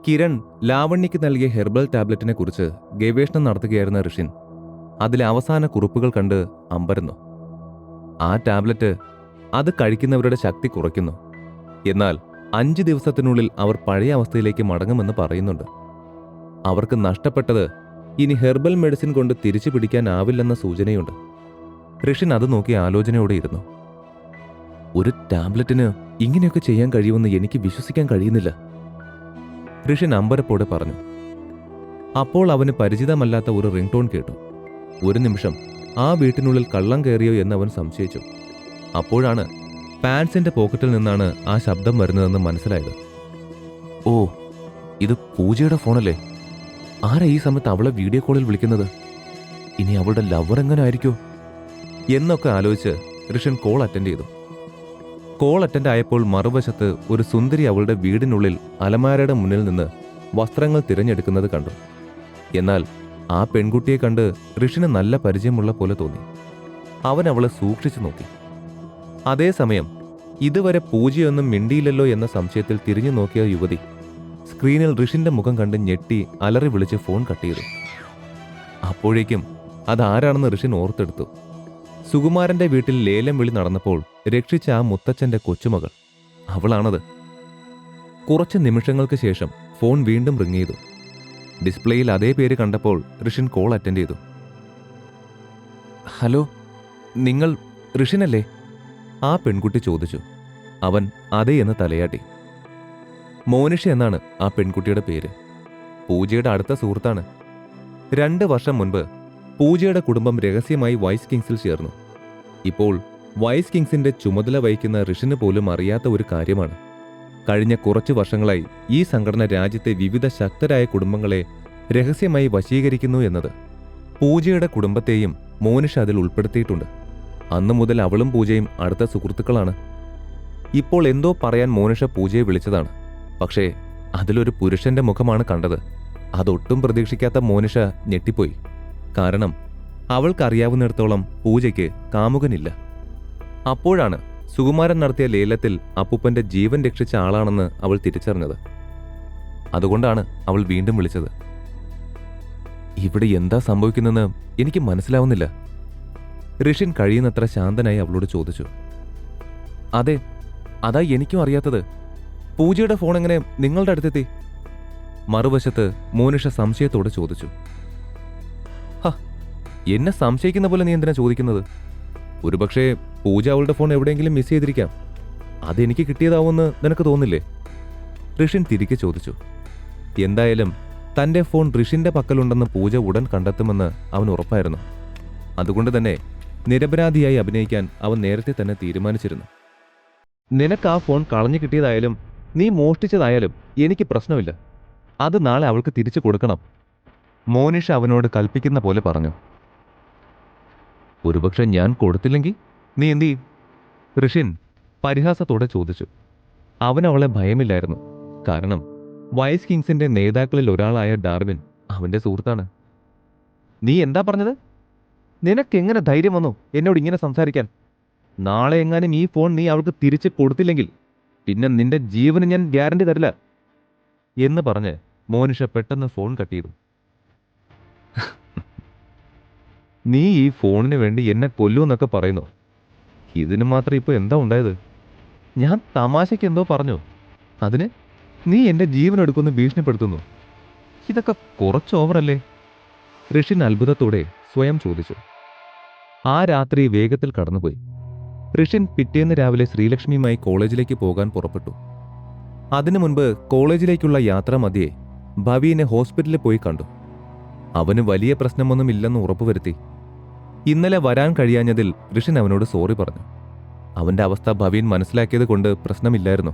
കിരൺ ലാവണ്യയ്ക്ക് നൽകിയ ഹെർബൽ ടാബ്ലറ്റിനെ കുറിച്ച് ഗവേഷണം നടത്തുകയായിരുന്ന ഋഷിൻ അതിലെ അവസാന കുറിപ്പുകൾ കണ്ട് അമ്പരന്നു. ആ ടാബ്ലറ്റ് അത് കഴിക്കുന്നവരുടെ ശക്തി കുറയ്ക്കുന്നു, എന്നാൽ 5 ദിവസത്തിനുള്ളിൽ അവർ പഴയ അവസ്ഥയിലേക്ക് മടങ്ങുമെന്ന് പറയുന്നുണ്ട്. അവർക്ക് നഷ്ടപ്പെട്ടത് ഇനി ഹെർബൽ മെഡിസിൻ കൊണ്ട് തിരിച്ചു പിടിക്കാനാവില്ലെന്ന സൂചനയുണ്ട്. ഋഷിൻ അത് നോക്കി ആലോചനയോടെ ഇരുന്നു. ഒരു ടാബ്ലറ്റിന് ഇങ്ങനെയൊക്കെ ചെയ്യാൻ കഴിയുമെന്ന് എനിക്ക് വിശ്വസിക്കാൻ കഴിയുന്നില്ല, ഋഷിൻ അമ്പരപ്പോടെ പറഞ്ഞു. അപ്പോൾ അവന് പരിചിതമല്ലാത്ത ഒരു റിംഗ് ടോൺ കേട്ടു. ഒരു നിമിഷം ആ വീട്ടിനുള്ളിൽ കള്ളം കയറിയോ എന്നവൻ സംശയിച്ചു. അപ്പോഴാണ് പാൻസിന്റെ പോക്കറ്റിൽ നിന്നാണ് ആ ശബ്ദം വരുന്നതെന്ന് മനസ്സിലായത്. ഓ, ഇത് പൂജയുടെ ഫോണല്ലേ? ആരാ ഈ സമയത്ത് അവളെ വീഡിയോ കോളിൽ വിളിക്കുന്നത്? ഇനി അവളുടെ ലവർ എങ്ങനെ ആയിരിക്കോ എന്നൊക്കെ ആലോചിച്ച് ഋഷിൻ കോൾ അറ്റൻഡ് ചെയ്തു. കോൾ അറ്റൻഡ് ആയപ്പോൾ മറുവശത്ത് ഒരു സുന്ദരി അവളുടെ വീടിനുള്ളിൽ അലമാരയുടെ മുന്നിൽ നിന്ന് വസ്ത്രങ്ങൾ തിരഞ്ഞെടുക്കുന്നത് കണ്ടു. എന്നാൽ ആ പെൺകുട്ടിയെ കണ്ട് ഋഷിന് നല്ല പരിചയമുള്ള പോലെ തോന്നി. അവൻ അവളെ സൂക്ഷിച്ചു നോക്കി. അതേസമയം ഇതുവരെ പൂജയൊന്നും മിണ്ടിയില്ലല്ലോ എന്ന സംശയത്തിൽ തിരിഞ്ഞു നോക്കിയ യുവതി സ്ക്രീനിൽ ഋഷിന്റെ മുഖം കണ്ട് ഞെട്ടി അലറി വിളിച്ച് ഫോൺ കട്ട് ചെയ്തു. അപ്പോഴേക്കും അതാരാണെന്ന് ഋഷിൻ ഓർത്തെടുത്തു. സുകുമാരന്റെ വീട്ടിൽ ലേലം വിളി നടന്നപ്പോൾ രക്ഷിച്ച ആ മുത്തച്ഛന്റെ കൊച്ചുമകൾ അവളാണത്. കുറച്ച് നിമിഷങ്ങൾക്ക് ശേഷം ഫോൺ വീണ്ടും റിങ് ചെയ്തു. ഡിസ്പ്ലേയിൽ അതേ പേര് കണ്ടപ്പോൾ ഋഷിൻ കോൾ അറ്റൻഡ് ചെയ്തു. ഹലോ, നിങ്ങൾ ഋഷിനല്ലേ? ആ പെൺകുട്ടി ചോദിച്ചു. അവൻ അതെ എന്ന് തലയാട്ടി. മോനിഷ എന്നാണ് ആ പെൺകുട്ടിയുടെ പേര്. പൂജയുടെ അടുത്ത സുഹൃത്താണ്. 2 വർഷം മുൻപ് പൂജയുടെ കുടുംബം രഹസ്യമായി വൈസ് കിങ്സിൽ ചേർന്നു. ഇപ്പോൾ വൈസ് കിങ്സിന്റെ ചുമതല വഹിക്കുന്ന ഋഷിന് പോലും അറിയാത്ത ഒരു കാര്യമാണ്. കഴിഞ്ഞ കുറച്ചു വർഷങ്ങളായി ഈ സംഘടന രാജ്യത്തെ വിവിധ ശക്തരായ കുടുംബങ്ങളെ രഹസ്യമായി വശീകരിക്കുന്നു എന്നത്. പൂജയുടെ കുടുംബത്തെയും മോനിഷ അതിൽ ഉൾപ്പെടുത്തിയിട്ടുണ്ട്. അന്നു മുതൽ അവളും പൂജയും അടുത്ത സുഹൃത്തുക്കളാണ്. ഇപ്പോൾ എന്തോ പറയാൻ മോനിഷ പൂജയെ വിളിച്ചതാണ്. പക്ഷേ അതിലൊരു പുരുഷന്റെ മുഖമാണ് കണ്ടത്. അതൊട്ടും പ്രതീക്ഷിക്കാത്ത മോനിഷ ഞെട്ടിപ്പോയി. കാരണം അവൾക്കറിയാവുന്നിടത്തോളം പൂജയ്ക്ക് കാമുകനില്ല. അപ്പോഴാണ് സുകുമാരൻ നടത്തിയ ലേലത്തിൽ അപ്പൂപ്പന്റെ ജീവൻ രക്ഷിച്ച ആളാണെന്ന് അവൾ തിരിച്ചറിഞ്ഞത്. അതുകൊണ്ടാണ് അവൾ വീണ്ടും വിളിച്ചത്. ഇവിടെ എന്താ സംഭവിക്കുന്നെന്ന് എനിക്ക് മനസ്സിലാവുന്നില്ല, ഋഷിൻ കഴിയുന്നത്ര ശാന്തനായി അവളോട് ചോദിച്ചു. അതെ, അതാ എനിക്കും അറിയാത്തത്. പൂജയുടെ ഫോൺ എങ്ങനെ നിങ്ങളുടെ അടുത്തെത്തി? മറുവശത്ത് മോനിഷ സംശയത്തോടെ ചോദിച്ചു. എന്നെ സംശയിക്കുന്ന പോലെ നീ എന്തിനാ ചോദിക്കുന്നത്? ഒരുപക്ഷെ പൂജ അവളുടെ ഫോൺ എവിടെയെങ്കിലും മിസ് ചെയ്തിരിക്കാം. അതെനിക്ക് കിട്ടിയതാവുമെന്ന് നിനക്ക് തോന്നില്ലേ? ഋഷിൻ തിരികെ ചോദിച്ചു. എന്തായാലും തന്റെ ഫോൺ ഋഷിന്റെ പക്കലുണ്ടെന്ന് പൂജ ഉടൻ കണ്ടെത്തുമെന്ന് അവൻ ഉറപ്പായിരുന്നു. അതുകൊണ്ട് തന്നെ നിരപരാധിയായി അഭിനയിക്കാൻ അവൻ നേരത്തെ തന്നെ തീരുമാനിച്ചിരുന്നു. നിനക്ക് ആ ഫോൺ കളഞ്ഞു കിട്ടിയതായാലും നീ മോഷ്ടിച്ചതായാലും എനിക്ക് പ്രശ്നമില്ല. അത് നാളെ അവൾക്ക് തിരിച്ചു കൊടുക്കണം, മോനിഷ അവനോട് കൽപ്പിക്കുന്ന പോലെ പറഞ്ഞു. ഒരുപക്ഷെ ഞാൻ കൊടുത്തില്ലെങ്കിൽ നീ എന്തു ചെയ്യും? ഋഷിൻ പരിഹാസത്തോടെ ചോദിച്ചു. അവനവളെ ഭയമില്ലായിരുന്നു. കാരണം വൈസ് കിങ്സിന്റെ നേതാക്കളിൽ ഒരാളായ ഡാർവിൻ അവന്റെ സുഹൃത്താണ്. നീ എന്താ പറഞ്ഞത്? നിനക്കെങ്ങനെ ധൈര്യം വന്നു എന്നോട് ഇങ്ങനെ സംസാരിക്കാൻ? നാളെ എങ്ങാനും ഈ ഫോൺ നീ അവൾക്ക് തിരിച്ച് കൊടുത്തില്ലെങ്കിൽ പിന്നെ നിന്റെ ജീവന് ഞാൻ ഗ്യാരണ്ടി തരില്ല എന്ന് പറഞ്ഞ് മോനിഷ പെട്ടെന്ന് ഫോൺ കട്ട് ചെയ്തു. നീ ഈ ഫോണിന് വേണ്ടി എന്നെ കൊല്ലുമെന്നൊക്കെ പറയുന്നു. ഇതിന് മാത്രം ഇപ്പോൾ എന്താ ഉണ്ടായത്? ഞാൻ തമാശയ്ക്ക് എന്തോ പറഞ്ഞു, അതിന് നീ എൻ്റെ ജീവൻ എടുക്കുമെന്ന് ഭീഷണിപ്പെടുത്തുന്നു. ഇതൊക്കെ കുറച്ച് ഓവറല്ലേ? ഋഷിൻ അത്ഭുതത്തോടെ സ്വയം ചോദിച്ചു. ആ രാത്രി വേഗത്തിൽ കടന്നുപോയി. ഋഷിൻ പിറ്റേന്ന് രാവിലെ ശ്രീലക്ഷ്മിയുമായി കോളേജിലേക്ക് പോകാൻ പുറപ്പെട്ടു. അതിനു മുൻപ് കോളേജിലേക്കുള്ള യാത്രാമധ്യേ ഭവീനെ ഹോസ്പിറ്റലിൽ പോയി കണ്ടു. അവന് വലിയ പ്രശ്നമൊന്നുമില്ലെന്ന് ഉറപ്പുവരുത്തി. ഇന്നലെ വരാൻ കഴിയാഞ്ഞതിൽ ഋഷിൻ അവനോട് സോറി പറഞ്ഞു. അവന്റെ അവസ്ഥ ഭവീൻ മനസ്സിലാക്കിയത് കൊണ്ട് പ്രശ്നമില്ലായിരുന്നു.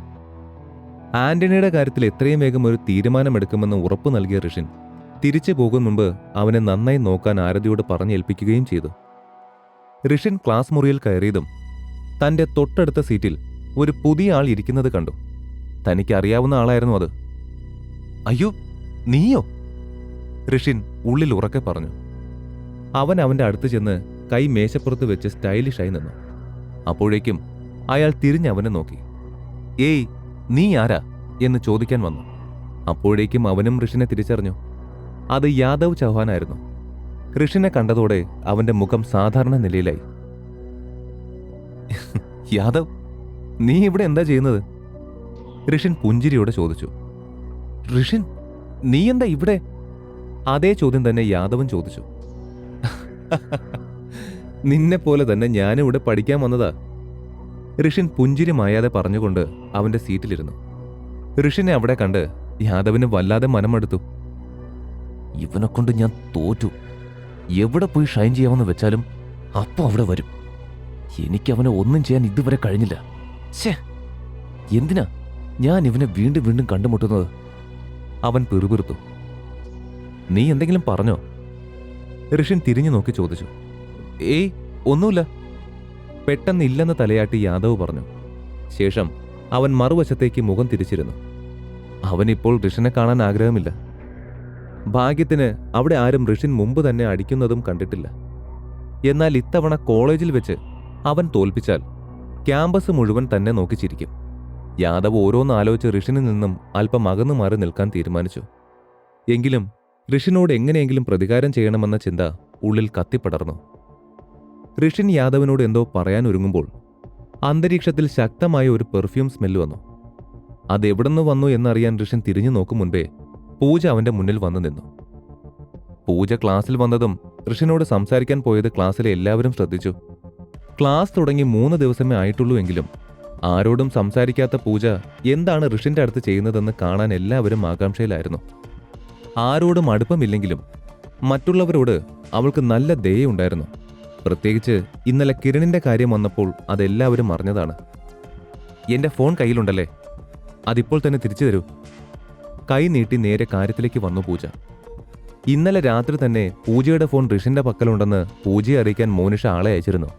ആന്റണിയുടെ കാര്യത്തിൽ എത്രയും വേഗം ഒരു തീരുമാനമെടുക്കുമെന്ന് ഉറപ്പു നൽകിയ ഋഷിൻ തിരിച്ചു പോകും മുമ്പ് അവനെ നന്നായി നോക്കാൻ ആരതിയോട് പറഞ്ഞേൽപ്പിക്കുകയും ചെയ്തു. ഋഷിൻ ക്ലാസ് മുറിയിൽ കയറിയതും തന്റെ തൊട്ടടുത്ത സീറ്റിൽ ഒരു പുതിയ ആൾ ഇരിക്കുന്നത് കണ്ടു. തനിക്കറിയാവുന്ന ആളായിരുന്നു അത്. അയ്യോ, നീയോ? ഋഷിൻ ഉള്ളിൽ ഉറക്കെ പറഞ്ഞു. അവൻ അവന്റെ അടുത്ത് ചെന്ന് കൈ മേശപ്പുറത്ത് വെച്ച് സ്റ്റൈലിഷായി നിന്നു. അപ്പോഴേക്കും അയാൾ തിരിഞ്ഞവനെ നോക്കി. ഏയ്, നീ ആരാ എന്ന് ചോദിക്കാൻ വന്നു. അപ്പോഴേക്കും അവനും ഋഷിനെ തിരിച്ചറിഞ്ഞു. അത് യാദവ് ചൗഹാനായിരുന്നു. ഋഷിനെ കണ്ടതോടെ അവന്റെ മുഖം സാധാരണ നിലയിലായി. യാദവ്, നീ ഇവിടെ എന്താ ചെയ്യുന്നത്? ഋഷിൻ പുഞ്ചിരിയോടെ ചോദിച്ചു. ഋഷിൻ, നീ എന്താ ഇവിടെ? അതേ ചോദ്യം തന്നെ യാദവും ചോദിച്ചു. നിന്നെപ്പോലെ തന്നെ ഞാനിവിടെ പഠിക്കാൻ വന്നതാ. ഋഷിൻ പുഞ്ചിരി മായാതെ പറഞ്ഞുകൊണ്ട് അവന്റെ സീറ്റിലിരുന്നു. ഋഷിനെ അവിടെ കണ്ട് യാദവിന് വല്ലാതെ മനമെടുത്തു. ഇവനെ കൊണ്ട് ഞാൻ തോറ്റു. എവിടെ പോയി ഷൈൻ ചെയ്യാമെന്ന് വെച്ചാലും അപ്പൊ അവിടെ വരും. എനിക്കവനെ ഒന്നും ചെയ്യാൻ ഇതുവരെ കഴിഞ്ഞില്ല. ഛേ, എന്തിനാ ഞാൻ ഇവനെ വീണ്ടും വീണ്ടും കണ്ടുമുട്ടുന്നത്? അവൻ പിറുപിറുത്തു. നീ എന്തെങ്കിലും പറഞ്ഞോ? ഋഷിൻ തിരിഞ്ഞു നോക്കി ചോദിച്ചു. ഏയ്, ഒന്നുമില്ല. പെട്ടെന്ന് ഇല്ലെന്ന് തലയാട്ടി യാദവ് പറഞ്ഞു. ശേഷം അവൻ മറുവശത്തേക്ക് മുഖം തിരിച്ചിരുന്നു. അവനിപ്പോൾ ഋഷിനെ കാണാൻ ആഗ്രഹമില്ല. ഭാഗ്യത്തിന് അവിടെ ആരും ഋഷിൻ മുമ്പ് തന്നെ അടിക്കുന്നതും കണ്ടിട്ടില്ല. എന്നാൽ ഇത്തവണ കോളേജിൽ വെച്ച് അവൻ തോൽപ്പിച്ചാൽ ക്യാമ്പസ് മുഴുവൻ തന്നെ നോക്കി ചിരിക്കും. യാദവ് ഓരോന്നാലോചിച്ച് ഋഷിനിൽ നിന്നും അല്പം അകന്നു മാറി നിൽക്കാൻ തീരുമാനിച്ചു. എങ്കിലും ഋഷിനോട് എങ്ങനെയെങ്കിലും പ്രതികാരം ചെയ്യണമെന്ന ചിന്ത ഉള്ളിൽ കത്തിപ്പടർന്നു. ഋഷിൻ യാദവിനോട് എന്തോ പറയാൻ ഒരുങ്ങുമ്പോൾ അന്തരീക്ഷത്തിൽ ശക്തമായ ഒരു പെർഫ്യൂം സ്മെല്ല് വന്നു. അതെവിടുന്ന് വന്നു എന്നറിയാൻ ഋഷിൻ തിരിഞ്ഞു നോക്കും മുൻപേ പൂജ അവന്റെ മുന്നിൽ വന്നു നിന്നു. പൂജ ക്ലാസ്സിൽ വന്നതും ഋഷിനോട് സംസാരിക്കാൻ പോയത് ക്ലാസ്സിലെ എല്ലാവരും ശ്രദ്ധിച്ചു. ക്ലാസ് തുടങ്ങി 3 ദിവസമേ ആയിട്ടുള്ളൂ എങ്കിലും ആരോടും സംസാരിക്കാത്ത പൂജ എന്താണ് ഋഷിന്റെ അടുത്ത് ചെയ്യുന്നതെന്ന് കാണാൻ എല്ലാവരും ആകാംക്ഷയിലായിരുന്നു. ആരോടും അടുപ്പമില്ലെങ്കിലും മറ്റുള്ളവരോട് അവൾക്ക് നല്ല ദയയുണ്ടായിരുന്നു. പ്രത്യേകിച്ച് ഇന്നലെ കിരണിന്റെ കാര്യം വന്നപ്പോൾ അതെല്ലാവരും അറിഞ്ഞതാണ്. എന്റെ ഫോൺ കയ്യിലുണ്ടല്ലേ, അതിപ്പോൾ തന്നെ തിരിച്ചു തരൂ. കൈ നീട്ടി നേരെ കാര്യത്തിലേക്ക് വന്നു പൂജ. ഇന്നലെ രാത്രി തന്നെ പൂജയുടെ ഫോൺ ഋഷിന്റെ പക്കലുണ്ടെന്ന് പൂജയെ അറിയിക്കാൻ മോനിഷ ആളെ അയച്ചിരുന്നു.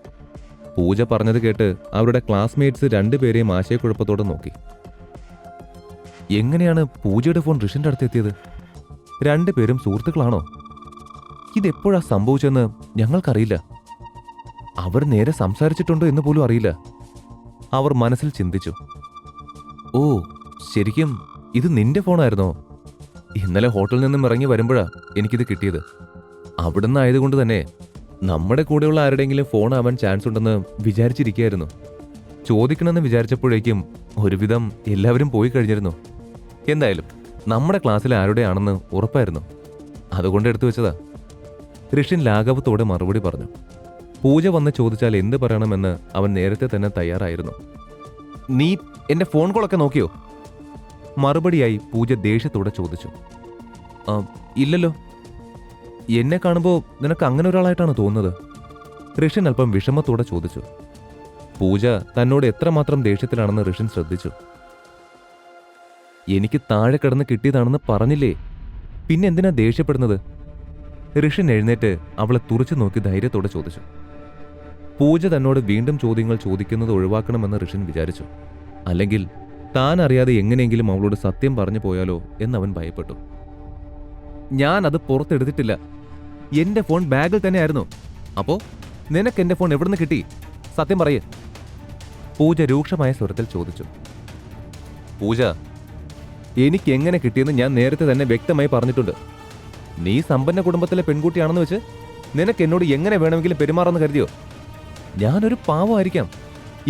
പൂജ പറഞ്ഞത് കേട്ട് അവരുടെ ക്ലാസ്മേറ്റ്സ് 2 പേരെയും ആശയക്കുഴപ്പത്തോടെ നോക്കി. എങ്ങനെയാണ് പൂജയുടെ ഫോൺ ഋഷിന്റെ അടുത്ത് എത്തിയത്? 2 പേരും സുഹൃത്തുക്കളാണോ? ഇതെപ്പോഴാ സംഭവിച്ചെന്ന് ഞങ്ങൾക്കറിയില്ല. അവർ നേരെ സംസാരിച്ചിട്ടുണ്ടോ എന്ന് പോലും അറിയില്ല. അവർ മനസ്സിൽ ചിന്തിച്ചു. ഓ, ശരിക്കും ഇത് നിന്റെ ഫോണായിരുന്നോ? ഇന്നലെ ഹോട്ടലിൽ നിന്നും ഇറങ്ങി വരുമ്പോഴാ എനിക്കിത് കിട്ടിയത്. അവിടുന്ന് ആയതുകൊണ്ട് തന്നെ നമ്മുടെ കൂടെയുള്ള ആരുടെയെങ്കിലും ഫോൺ ആവാൻ ചാൻസ് ഉണ്ടെന്ന് വിചാരിച്ചിരിക്കുകയായിരുന്നു. ചോദിക്കണമെന്ന് വിചാരിച്ചപ്പോഴേക്കും ഒരുവിധം എല്ലാവരും പോയി കഴിഞ്ഞിരുന്നു. എന്തായാലും നമ്മുടെ ക്ലാസ്സിൽ ആരുടെയാണെന്ന് ഉറപ്പായിരുന്നു, അതുകൊണ്ട് എടുത്തു വെച്ചതാ. ഋഷിൻ ലാഘവത്തോടെ മറുപടി പറഞ്ഞു. പൂജ വന്ന് ചോദിച്ചാൽ എന്ത് പറയണമെന്ന് അവൻ നേരത്തെ തന്നെ തയ്യാറായിരുന്നു. നീ എന്റെ ഫോൺ കോളൊക്കെ നോക്കിയോ? മറുപടിയായി പൂജ ദേഷ്യത്തോടെ ചോദിച്ചു. ഇല്ലല്ലോ. എന്നെ കാണുമ്പോൾ നിനക്ക് അങ്ങനെ ഒരാളായിട്ടാണ് തോന്നുന്നത്? ഋഷിൻ അല്പം വിഷമത്തോടെ ചോദിച്ചു. പൂജ തന്നോട് എത്രമാത്രം ദേഷ്യത്തിലാണെന്ന് ഋഷിൻ ശ്രദ്ധിച്ചു. എനിക്ക് താഴെ കിടന്ന് കിട്ടിയതാണെന്ന് പറഞ്ഞില്ലേ, പിന്നെ എന്തിനാ ദേഷ്യപ്പെടുന്നത്? ഋഷിൻ എഴുന്നേറ്റ് അവളെ തുറച്ചു നോക്കി ധൈര്യത്തോടെ ചോദിച്ചു. പൂജ തന്നോട് വീണ്ടും ചോദ്യങ്ങൾ ചോദിക്കുന്നത് ഒഴിവാക്കണമെന്ന് ഋഷിൻ വിചാരിച്ചു. അല്ലെങ്കിൽ താൻ അറിയാതെ എങ്ങനെയെങ്കിലും അവളോട് സത്യം പറഞ്ഞു പോയാലോ എന്നവൻ ഭയപ്പെട്ടു. ഞാൻ അത് പുറത്തെടുത്തിട്ടില്ല. എന്റെ ഫോൺ ബാഗിൽ തന്നെയായിരുന്നു. അപ്പോ നിനക്ക് എന്റെ ഫോൺ എവിടുന്ന് കിട്ടി? സത്യം പറയേ. പൂജ രൂക്ഷമായ സ്വരത്തിൽ ചോദിച്ചു. പൂജ, എനിക്ക് എങ്ങനെ കിട്ടിയെന്ന് ഞാൻ നേരത്തെ തന്നെ വ്യക്തമായി പറഞ്ഞിട്ടുണ്ട്. നീ സമ്പന്ന കുടുംബത്തിലെ പെൺകുട്ടിയാണെന്ന് വെച്ച് നിനക്ക് എന്നോട് എങ്ങനെ വേണമെങ്കിലും പെരുമാറാന്ന് കരുതിയോ? ഞാനൊരു പാവമായിരിക്കാം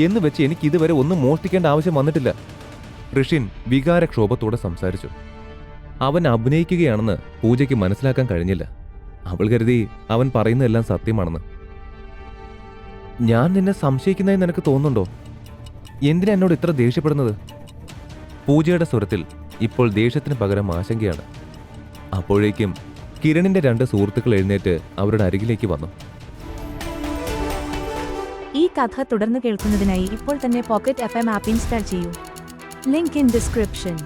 എന്ന് വെച്ച് എനിക്ക് ഇതുവരെ ഒന്നും മോഷ്ടിക്കേണ്ട ആവശ്യം വന്നിട്ടില്ല. ഋഷിൻ വികാരക്ഷോഭത്തോടെ സംസാരിച്ചു. അവൻ അഭിനയിക്കുകയാണെന്ന് പൂജയ്ക്ക് മനസ്സിലാക്കാൻ കഴിഞ്ഞില്ല. അവൾ കരുതി അവൻ പറയുന്നതെല്ലാം സത്യമാണെന്ന്. ഞാൻ നിന്നെ സംശയിക്കുന്നതായി നിനക്ക് തോന്നുന്നുണ്ടോ? എന്തിനാ എന്നോട് ഇത്ര ദേഷ്യപ്പെടുന്നത്? പൂജയുടെ സ്വരത്തിൽ ഇപ്പോൾ ദേഷ്യത്തിന് പകരം ആശങ്കയാണ്. അപ്പോഴേക്കും കിരണിന്റെ 2 സുഹൃത്തുക്കൾ എഴുന്നേറ്റ് അവരുടെ അരികിലേക്ക് വന്നു. ഈ കഥ തുടർന്ന് കേൾക്കുന്നതിനായി ഇപ്പോൾ തന്നെ പോക്കറ്റ് FM ആപ്പ് ഇൻസ്റ്റാൾ ചെയ്യൂ. Link in description.